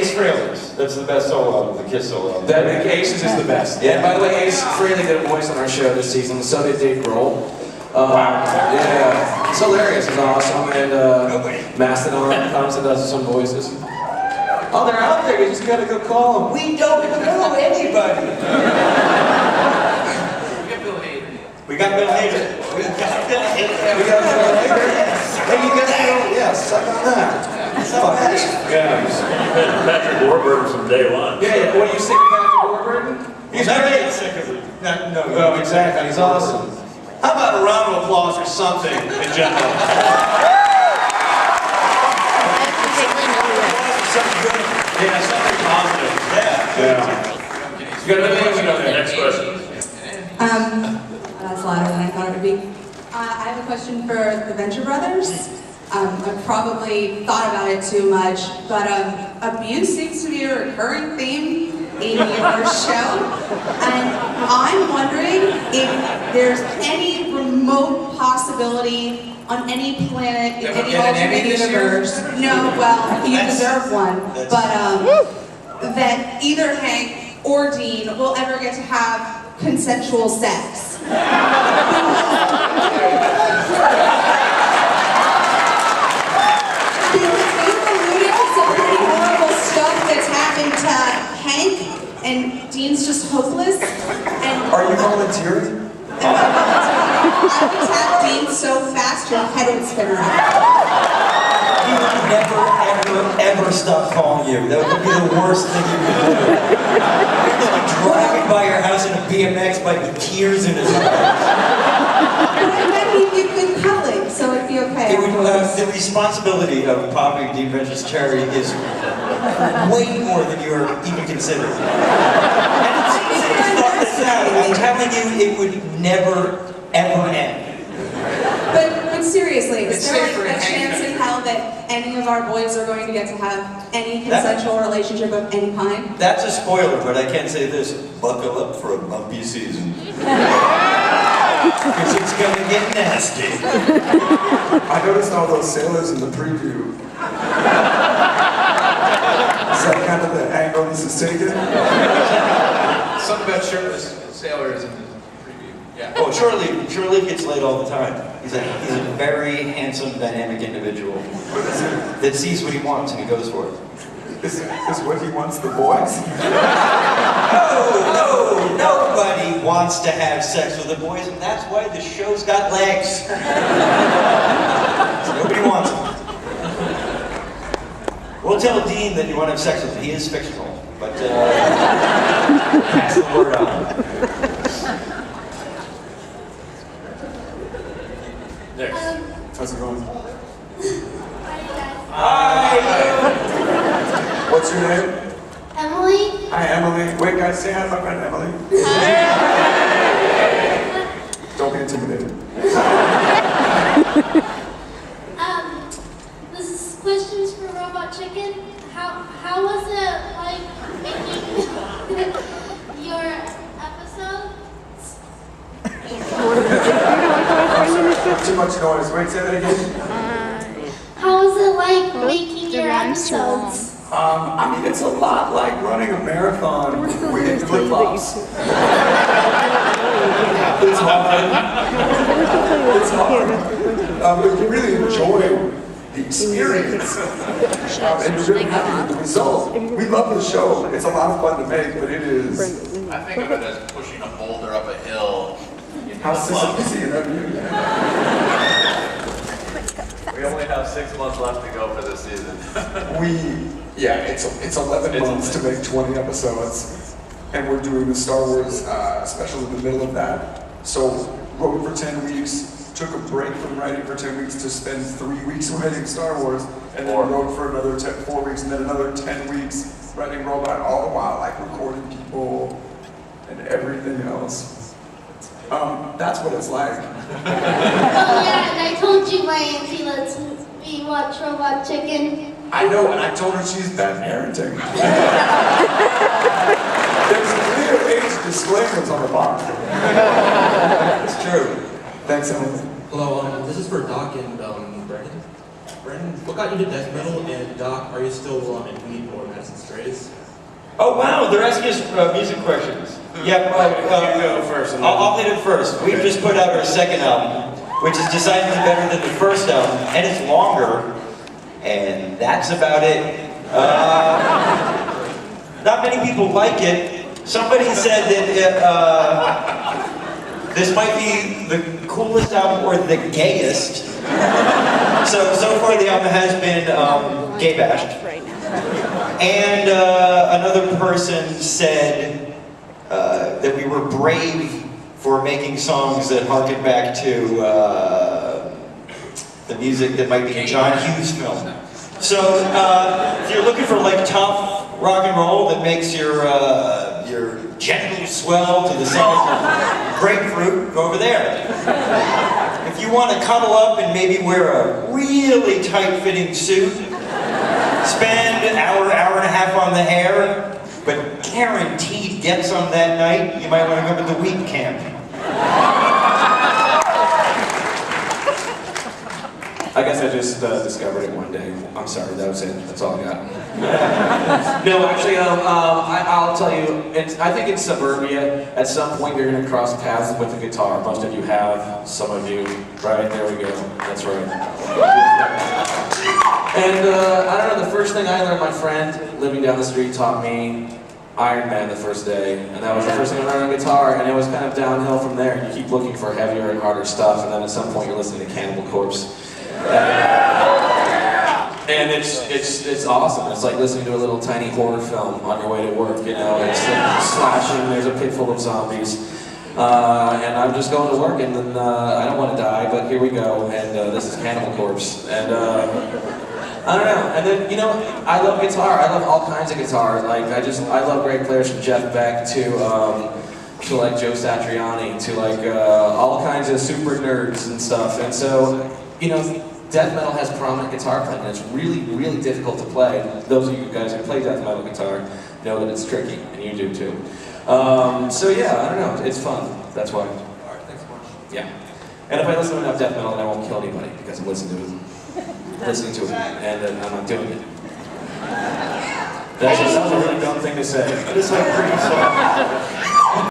Ace Frehley's. That's the best solo album, the Kiss solo album. That Ace's is the best. Yeah. And by the way, Ace Frehley did a voice on our show this season. So did Dave Grohl. Wow. Yeah, it's hilarious. It's awesome. And Mastodon comes and does some voices. Oh, they're out there. You just gotta go call them. We don't know anybody. We got Bill Hader. We got Bill Hader. We got Bill Hader. Hey, you guys know? Yeah, suck on that. Suck that. Yeah, you've been Patrick Warburton from day one. Yeah, what do you sick of Patrick Warburton? He's great. Sick of it. No, exactly. He's awesome. How about a round of applause for something in general? Something good. Yeah, something positive. Yeah. You got anything? Next question. That's louder than I thought it would be. I have a question for the Venture Brothers. I've probably thought about it too much, but abuse seems to be a recurring theme in your show, and I'm wondering if there's any remote possibility on any planet, in any alternate universe. No, well, you deserve one, but that either Hank or Dean will ever get to have consensual sex. You've alluded to some pretty horrible stuff that's happened to Hank, and Dean's just hopeless. And Are you volunteering? I would tap Dean so fast your head would spin around. He would never, ever stop calling you. That would be the worst thing you could do. He'd be driving by your house in a BMX bike with tears in his eyes. But it might be good cuddling, so it'd be okay. It would, the responsibility of Poppy Dean Venture's charity is way more than you're even considering. I'm telling you, it would never, ever end. But seriously, is there like a chance in hell that any of our boys are going to get to have any consensual relationship of any kind? That's a spoiler, but I can say this. Buckle up for a bumpy season. Because it's gonna get nasty. I noticed all those sailors in the preview. Is that kind of the angle this is taking? Something about shirtless sailors in the preview. Yeah. Oh, Charlie gets laid all the time. He's a very handsome, dynamic individual that sees what he wants and he goes for it. Is what he wants the boys? No, nobody wants to have sex with the boys, and that's why the show's got legs. Nobody wants them. We'll tell Dean that you want to have sex with him. He is fictional, but pass the word on. Next. How's it going? Hi. What's your name? Emily? Hi, Emily. Wait, guys, say hi to my friend Emily. Don't be intimidated. This question's for Robot Chicken. How was it like making your episodes? Too much noise. Wait, say that again. How was it like making your episodes? I mean, it's a lot like running a marathon with flip-flops. It's hard. It's hard. But you really enjoy the experience. And you're really happy with the result. We love the show. It's a lot of fun to make, but it is... I think of it as pushing a boulder up a hill. How Sisyphean of you. We only have 6 months left to go for this season. It's 11 months to make 20 episodes, and we're doing the Star Wars special in the middle of that. So wrote for 10 weeks, took a break from writing for 10 weeks to spend 3 weeks writing Star Wars, and then wrote for another 4 weeks, and then another 10 weeks writing Robot, all the while like recording people and everything else. That's what it's like. Oh yeah, and I told you my auntie lets me watch Robot Chicken. I know, and I told her she's bad parenting. There's clear age disclaimers on the box. It's true. Thanks, Emily. Hello, this is for Doc and Brendon. Brendon, what got you to death metal? And Doc, are you still in Weed or Madison Strays? Oh wow, they're asking us music questions. Yeah, You go first. And then- I'll hit it first. We've just put out our second album, which is decidedly better than the first album, and it's longer, and that's about it. Not many people like it. Somebody said that this might be the coolest album or the gayest. So far the album has been gay bashed. And another person said that we were brave for making songs that harken back to the music that might be in John Hughes' film. So if you're looking for like tough rock and roll that makes your genitals swell to the sound of grapefruit, go over there. If you want to cuddle up and maybe wear a really tight-fitting suit, spend an hour and a half on the hair, but guaranteed get some that night, you might want to go to the Wheat Camp. I guess I just discovered it one day. I'm sorry, that was it. That's all I got. No, actually, I'll tell you, I think in suburbia, at some point you're going to cross paths with a guitar. Most of you have, some of you. Right, there we go. That's right. And I don't know, the first thing I learned, my friend living down the street taught me Iron Man the first day, and that was the first thing I learned on guitar, and it was kind of downhill from there. You keep looking for heavier and harder stuff, and then at some point you're listening to Cannibal Corpse. And it's awesome. It's like listening to a little tiny horror film on your way to work, you know. It's like slashing, there's a pit full of zombies. And I'm just going to work, and then I don't want to die, but here we go, and this is Cannibal Corpse. And I don't know, and then, you know, I love guitar. I love all kinds of guitar. Like, I love great players from Jeff Beck to like Joe Satriani, to like all kinds of super nerds and stuff. And so, you know, death metal has prominent guitar playing, and it's really, really difficult to play. Those of you guys who play death metal guitar know that it's tricky, and you do too. So yeah, I don't know, it's fun. That's why. Alright, thanks so much. Yeah. And if I listen to enough death metal, then I won't kill anybody because I'm listening to it, and then I'm not doing it. That was a really dumb thing to say. It's like pretty soft.